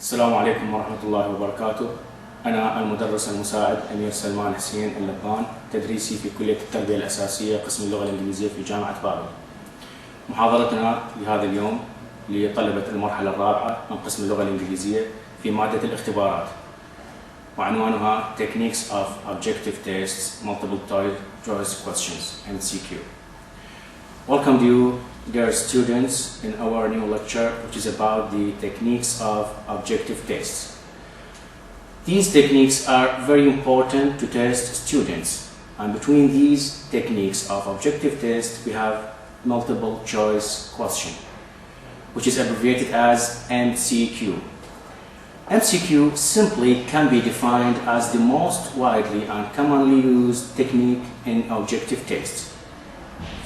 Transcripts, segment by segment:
السلام عليكم ورحمة الله وبركاته. أنا المدرس المساعد امير سلمان حسين اللبان، تدريسي في كلية التربية الأساسية قسم اللغة الإنجليزية في جامعة بابل. محاضرتنا لهذا اليوم لطلبة المرحلة الرابعة من قسم اللغة الإنجليزية في مادة الاختبارات، وعنوانها Techniques of Objective Tests Multiple Choice Questions MCQ. Welcome to you, dear students, in our new lecture, which is about the techniques of objective tests. These techniques are very important to test students, and between these techniques of objective test, we have multiple choice question, which is abbreviated as MCQ. MCQ simply can be defined as the most widely and commonly used technique in objective tests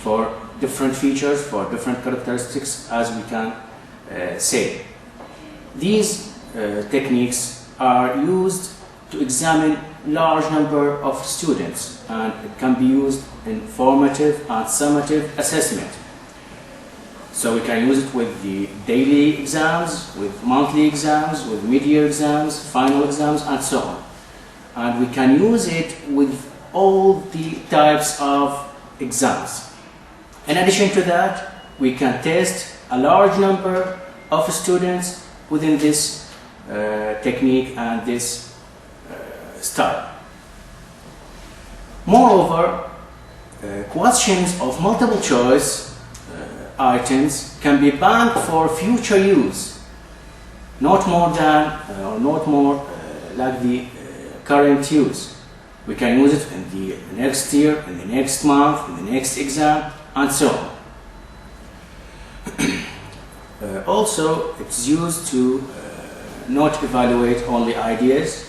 for different features, for different characteristics, as we can say. These techniques are used to examine large number of students, and it can be used in formative and summative assessment. So we can use it with the daily exams, with monthly exams, with mid-year exams, final exams, and so on. And we can use it with all the types of exams. In addition to that, we can test a large number of students within this technique and this style. Moreover, questions of multiple choice items can be banked for future use, not more than or not more like the current use. We can use it in the next year, in the next month, in the next exam, and so on. Also, it's used to not evaluate only ideas,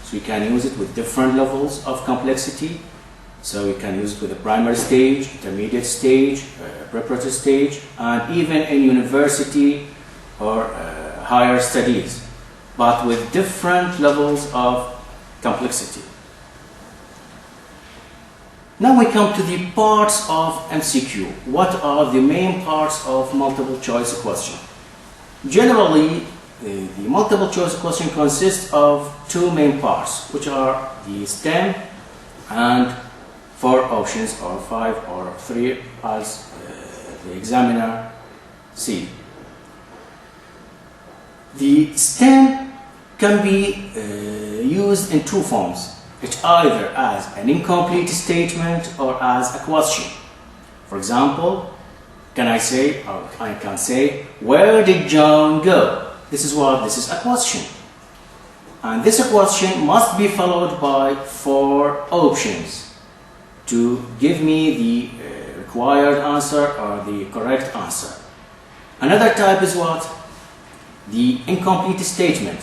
so we can use it with different levels of complexity. So we can use it with the primary stage, intermediate stage, preparatory stage, and even in university or higher studies, but with different levels of complexity. Now we come to the parts of MCQ. What are the main parts of multiple choice question? Generally, the multiple choice question consists of two main parts, which are the stem and 4 options, or 5 or 3, as the examiner see. The stem can be used in two forms. It's either as an incomplete statement or as a question. For example, I can say, where did John go? This is a question. And this question must be followed by 4 options to give me the required answer or the correct answer. Another type is what? The incomplete statement.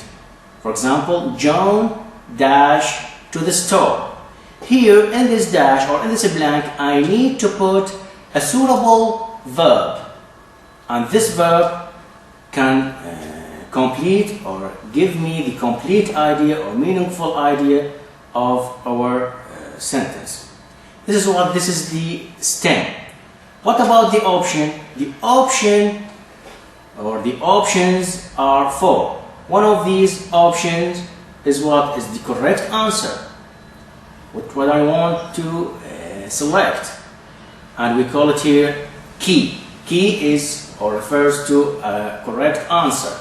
For example, John dash to the store. Here in this dash or in this blank, I need to put a suitable verb, and this verb can complete or give me the complete idea or meaningful idea of our sentence. This is the stem. What about the option? The option or the options are 4. One of these options is what is the correct answer, what I want to select, and we call it here key. Key is or refers to a correct answer.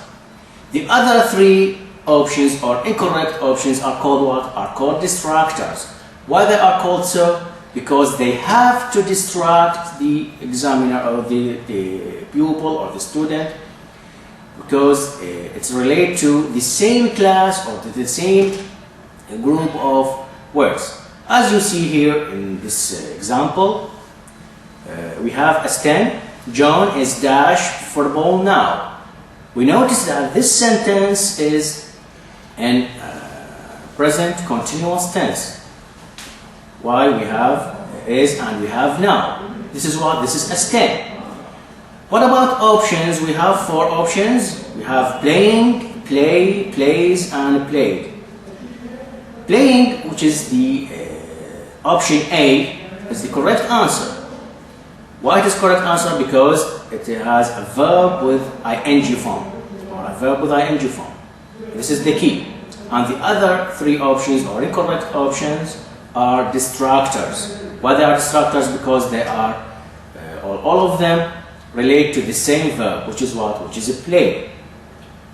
The other 3 options or incorrect options are called what? Are called distractors. Why they are called so? Because they have to distract the examiner or the pupil or the student, because it's related to the same class or to the same group of words. As you see here in this example, we have a stem. John is dash football now. We notice that this sentence is in present continuous tense. Why? We have is and we have now. This is a stem. What about options? We have 4 options. We have playing, play, plays, and played. Playing, which is the option A, is the correct answer. Why it is correct answer? Because it has a verb with ing form, or a verb with ing form. This is the key. And the other three options or incorrect options are distractors. Why they are distractors? Because they are, all of them relate to the same verb, which is what? Which is a play.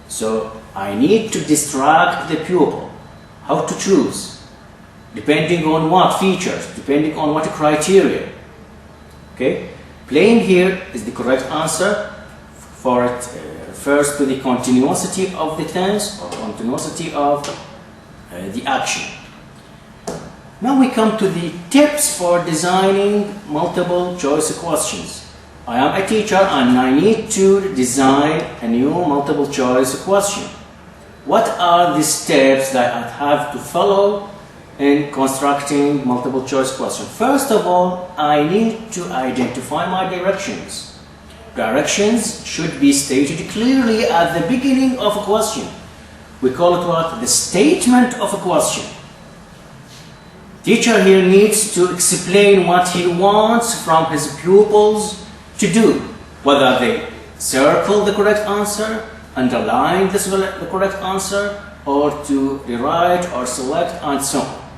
So I need to distract the pupil. How to choose? Depending on what features, depending on what criteria. Okay? Playing here is the correct answer, for it refers to the continuity of the tense or continuity of the action. Now we come to the tips for designing multiple choice questions. I am a teacher and I need to design a new multiple choice question. What are the steps that I have to follow in constructing multiple choice question? First of all, I need to identify my directions. Directions should be stated clearly at the beginning of a question. We call it what? The statement of a question. Teacher here needs to explain what he wants from his pupils to do, whether they circle the correct answer, underline the correct answer, or to rewrite or select, and so on.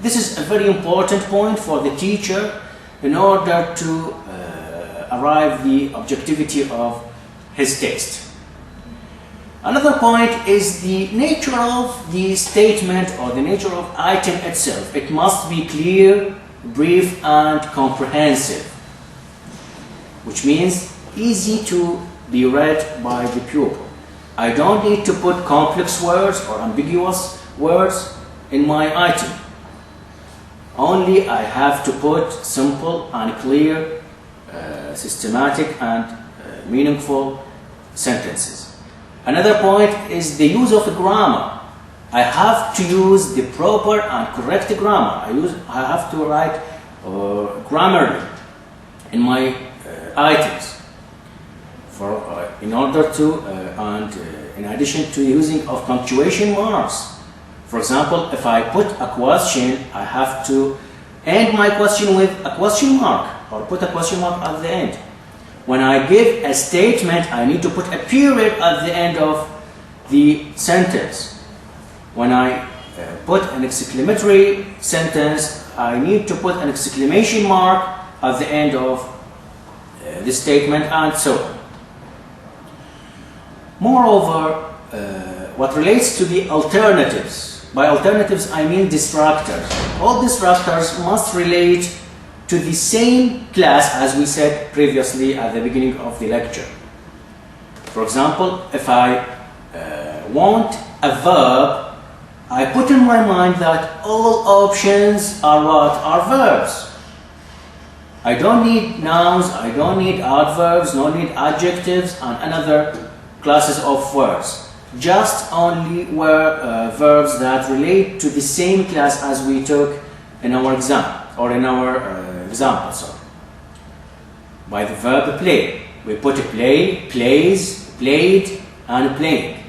This is a very important point for the teacher in order to arrive the objectivity of his text. Another point is the nature of the statement or the nature of item itself. It must be clear, brief, and comprehensive, which means easy to be read by the pupil. I don't need to put complex words or ambiguous words in my item. Only I have to put simple and clear, systematic and meaningful sentences. Another point is the use of grammar. I have to use the proper and correct grammar. I have to write grammarly in my items. In order to, in addition to using of punctuation marks. For example, if I put a question, I have to end my question with a question mark or put a question mark at the end. When I give a statement, I need to put a period at the end of the sentence. When I put an exclamatory sentence, I need to put an exclamation mark at the end of the statement, and so on. Moreover, what relates to the alternatives, by alternatives I mean distractors. All distractors must relate to the same class as we said previously at the beginning of the lecture. For example, if I want a verb, I put in my mind that all options are what? Are verbs. I don't need nouns, I don't need adverbs, no need adjectives and another classes of words. Just only verbs that relate to the same class as we took in our exam, or in our example, sorry. By the verb play, we put a play, plays, played, and playing.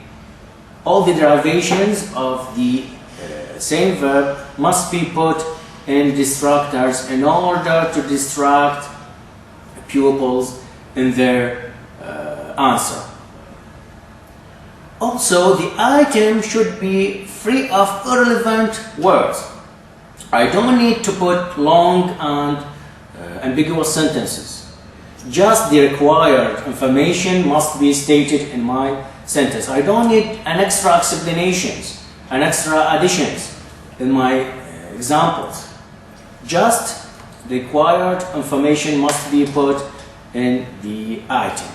All the derivations of the same verb must be put in distractors in order to distract pupils in their answer. Also, the item should be free of irrelevant words. I don't need to put long and ambiguous sentences. Just the required information must be stated in my sentence. I don't need an extra explanations, an extra additions in my examples. Just the required information must be put in the item.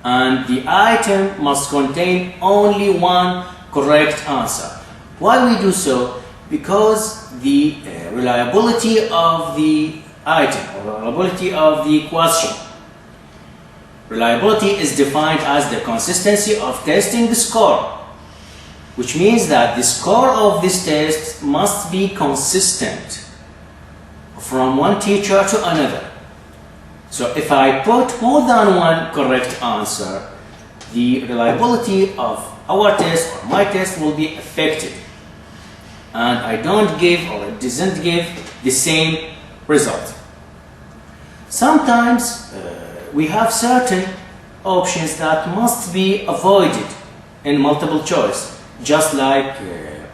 And the item must contain only one correct answer. Why we do so? Because the reliability of the item or reliability of the question. Reliability is defined as the consistency of testing the score, which means that the score of this test must be consistent from one teacher to another. So if I put more than one correct answer, the reliability of our test or my test will be affected. And I don't give or it doesn't give the same result. Sometimes we have certain options that must be avoided in multiple choice, just like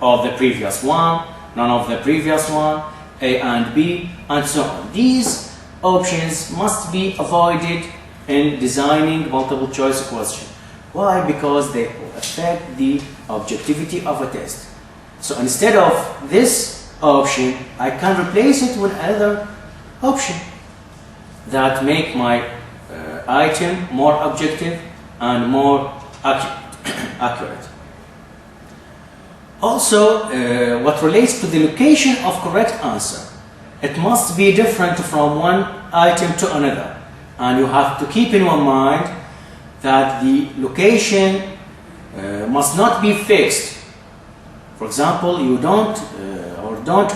of the previous one, none of the previous one, A and B, and so on. These options must be avoided in designing multiple choice question. Why? Because they affect the objectivity of a test. So instead of this option, I can replace it with another option that make my item more objective and more accurate. Also, what relates to the location of correct answer, it must be different from one item to another, and you have to keep in your mind that the location must not be fixed. For example, you don't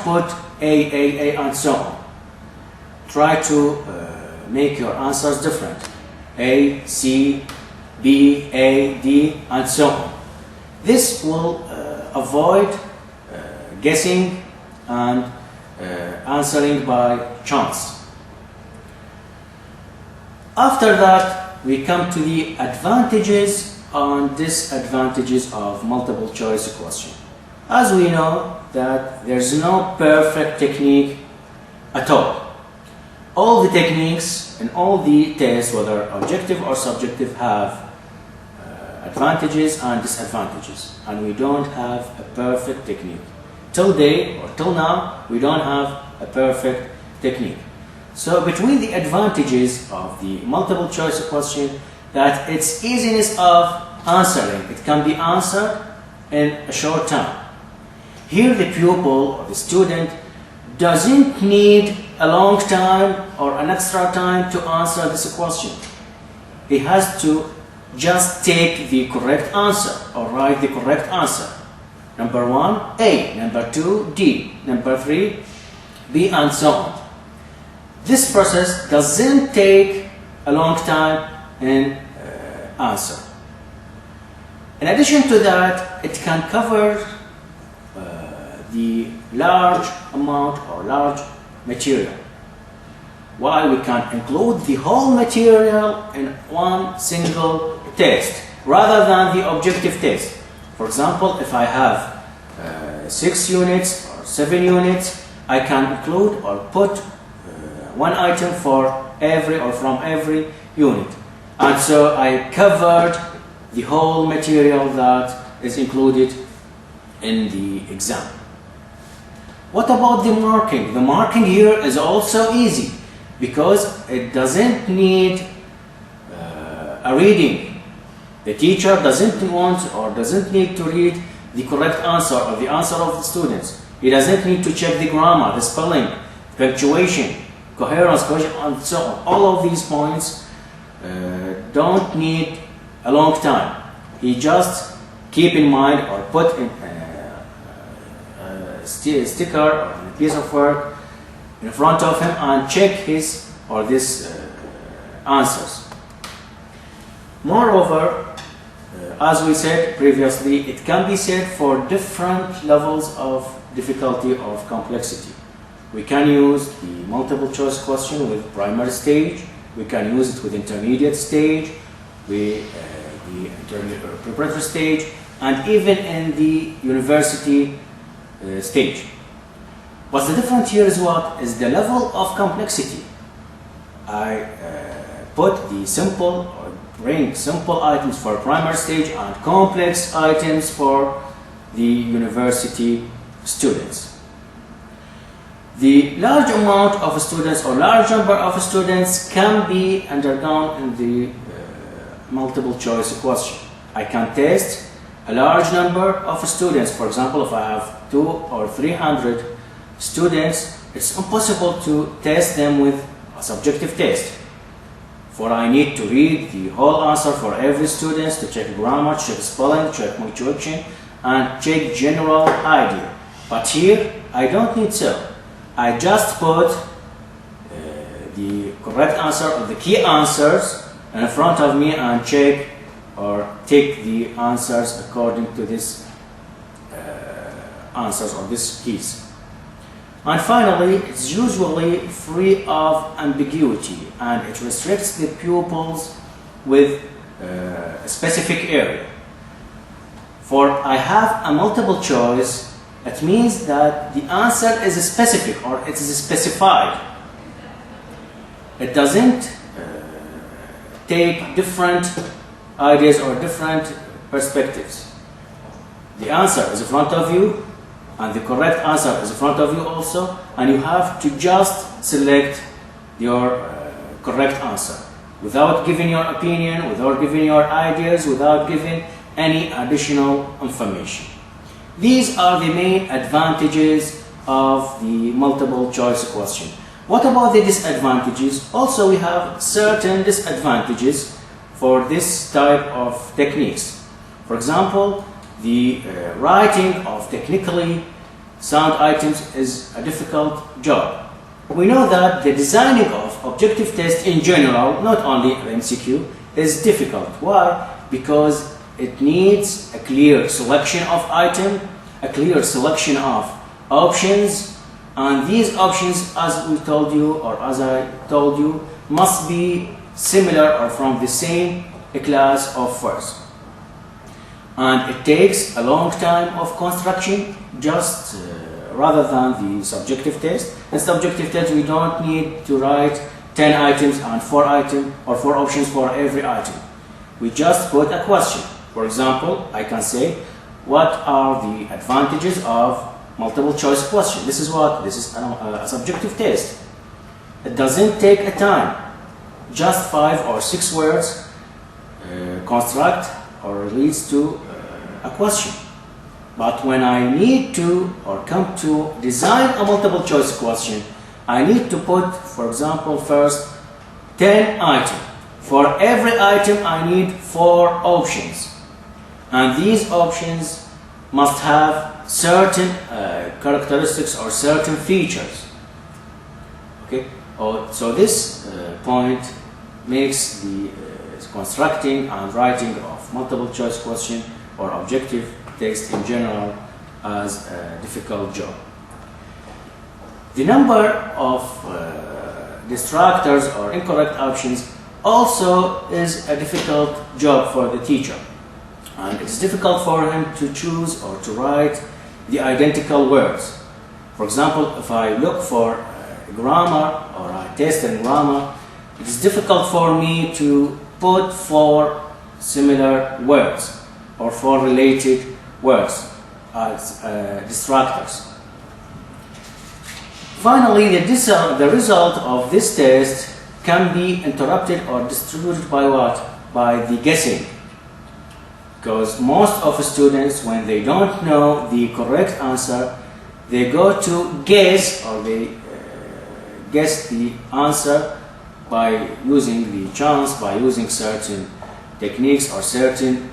put A, and so on. Try to make your answers different. A, C, B, A, D, and so on. This will avoid guessing and answering by chance. After that, we come to the advantages and disadvantages of multiple choice question. As we know that there's no perfect technique at all. All the techniques and all the tests, whether objective or subjective, have advantages and disadvantages, and we don't have a perfect technique. Till now, we don't have a perfect technique. So between the advantages of the multiple choice question, that its easiness of answering, it can be answered in a short time. Here the pupil or the student doesn't need a long time or an extra time to answer this question. He has to just take the correct answer or write the correct answer. Number 1, A. Number 2, D. Number 3, B, and so on. This process doesn't take a long time in answer. In addition to that, it can cover the large amount or large material. Why? We can include the whole material in one single test rather than the objective test. For example, if I have 6 units or 7 units, I can include or put one item for every or from every unit. And so I covered the whole material that is included in the exam. What about the marking? The marking here is also easy because it doesn't need a reading. The teacher doesn't want or doesn't need to read the correct answer or the answer of the students. He doesn't need to check the grammar, the spelling, punctuation, coherence, cohesion, and so on. All of these points don't need a long time. He just keep in mind or put in a sticker or a piece of work in front of him and check his or this answers. Moreover, as we said previously, it can be said for different levels of difficulty or of complexity. We can use the multiple choice question with primary stage, we can use it with intermediate stage, the preparatory stage, and even in the university stage. What's the difference here is what? Is the level of complexity. I put the simple or bring simple items for primary stage and complex items for the university students. The large amount of students or large number of students can be undergone in the multiple choice question. I can test a large number of students. For example, if I have 200 or 300 students, it's impossible to test them with a subjective test. For I need to read the whole answer for every student, to check grammar, check spelling, check punctuation, and check general idea. But here, I don't need so. I just put the correct answer or the key answers in front of me and check or take the answers according to this answers or these keys. And finally, it's usually free of ambiguity and it restricts the pupils with a specific area. For I have a multiple choice, it means that the answer is specific or it is specified. It doesn't take different ideas or different perspectives. The answer is in front of you, and the correct answer is in front of you also, and you have to just select your correct answer without giving your opinion, without giving your ideas, without giving any additional information. These are the main advantages of the multiple choice question. What about the disadvantages? Also, we have certain disadvantages for this type of techniques. For example, the writing of technically sound items is a difficult job. We know that the designing of objective tests in general, not only MCQ, is difficult. Why? Because it needs a clear selection of item, a clear selection of options, and these options, as we told you, or as I told you, must be similar or from the same class of words. And it takes a long time of construction, just rather than the subjective test. In subjective test, we don't need to write 10 items and 4 items or 4 options for every item. We just put a question. For example, I can say, what are the advantages of multiple choice question? This is a subjective test. It doesn't take a time. Just 5 or 6 words construct or leads to a question. But when I need to or come to design a multiple choice question, I need to put, for example, first 10 items. For every item I need 4 options. And these options must have certain characteristics or certain features. Okay? So this point makes the constructing and writing of multiple choice question or objective text in general as a difficult job. The number of distractors or incorrect options also is a difficult job for the teacher. And it's difficult for him to choose or to write the identical words. For example, if I look for grammar or I test in grammar, it's difficult for me to put 4 similar words or 4 related words as distractors. Finally, the result of this test can be interrupted or distributed by what? By the guessing. Because most of the students, when they don't know the correct answer, they go to guess or they guess the answer by using the chance, by using certain techniques or certain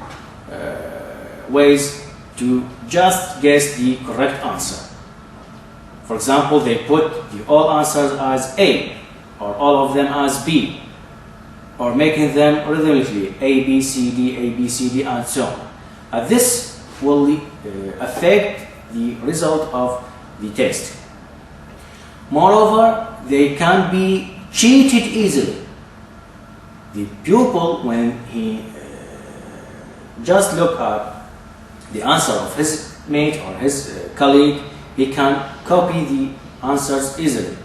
ways to just guess the correct answer. For example, they put all answers as A or all of them as B, or making them rhythmically A, B, C, D, A, B, C, D, and so on. This will affect the result of the test. Moreover, they can be cheated easily. The pupil, when he just look at the answer of his mate or his colleague, he can copy the answers easily.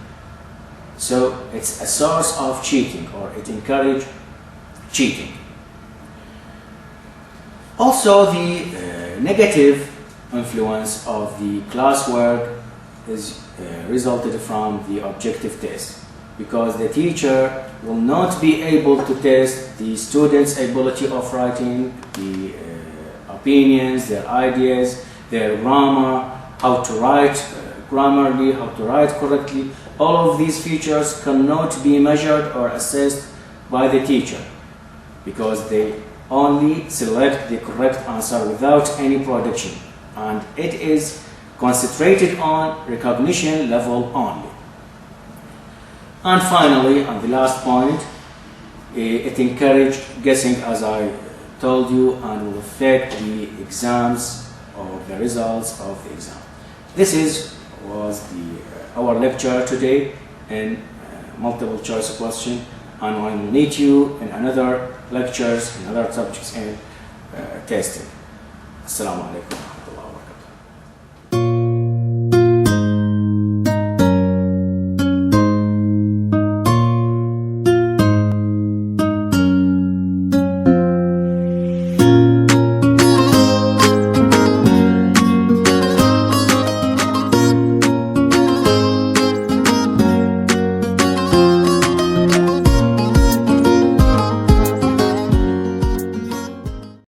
So it's a source of cheating, or it encourages cheating. Also, the negative influence of the classwork is resulted from the objective test, because the teacher will not be able to test the students' ability of writing, the opinions, their ideas, their grammar, how to write grammarly, how to write correctly. All of these features cannot be measured or assessed by the teacher, because they only select the correct answer without any prediction, and it is concentrated on recognition level only. And finally, on the last point, it encouraged guessing, as I told you, and will affect the exams or the results of the exam. This was our lecture today in multiple choice question, and I will meet you in another lectures, in other subjects in testing. السلام عليكم.